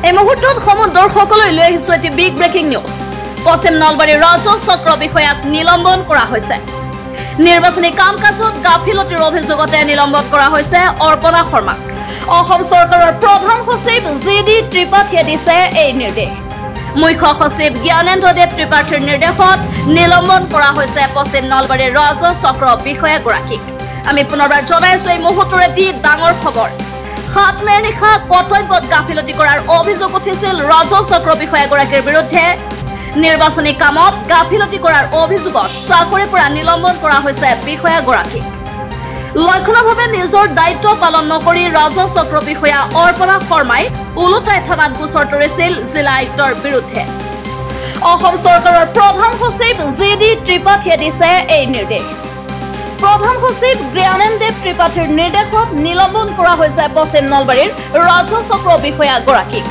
এই মুহূৰ্তত সমুদ্ৰসকললৈ লৈ আহিছো এটি বিগ ব্ৰেকিং নিউজ। পশ্চিম নলবাৰীৰ ৰাজহ চক্ৰ বিষয়াক নিলম্বন কৰা হৈছে। নিৰ্বাচনী কাম কাজত গাফিলতিৰ অভিযোগতে নিলম্বন কৰা হৈছে অৰ্পণা শৰ্মাক। অসম চৰকাৰৰ প্ৰধান সচিব জি.ডি. ত্ৰিপাঠীয়ে দিছে এই নিৰ্দেশ। মুখ্য সচিব জ্ঞানেন্দ্ৰ দেৱ ত্ৰিপাঠীৰ নিৰ্দেশত নিলম্বন কৰা হৈছে পশ্চিম নলবাৰীৰ ৰাজহ চক্ৰ বিষয়াগৰাকীক। আমি পুনৰবাৰ জনাইছো এই মুহূৰ্তৰ এটি ডাঙৰ খবৰ। 7 মেৰ নিশা কৰ্তব্যত গাফিলতি কৰাৰ অভিযোগ উঠিছিল ৰাজহ চক্ৰ বিষয়াগৰাকীৰ বিৰুদ্ধে। নিৰ্বাচনী কামত গাফিলতি কৰাৰ অভিযোগত চাকৰিৰ পৰা নিলম্বন কৰা হৈছে বিষয়াগৰাকীক। লক্ষণভাৱে নিজৰ দায়িত্ব পালন নকৰি ৰাজহ চক্ৰ বিষয়া অৰ্পণা শৰ্মাই উলুটাই থানাত গোচৰ তৰিছিল জিলা আয়ুক্তৰ বিৰুদ্ধে। অসম চৰকাৰৰ প্ৰধান সচিব জি.ডি. ত্ৰিপাঠীয়ে দিছে এই নিৰ্দেশ। প্ৰধান সচিব জ্ঞানেন্দ্ৰ দেৱ ত্ৰিপাঠীৰ নিৰ্দেশত নিলম্বন কৰা হৈছে পশ্চিম নলবাৰীৰ ৰাজহ চক্ৰ বিষয়াগৰাকীক।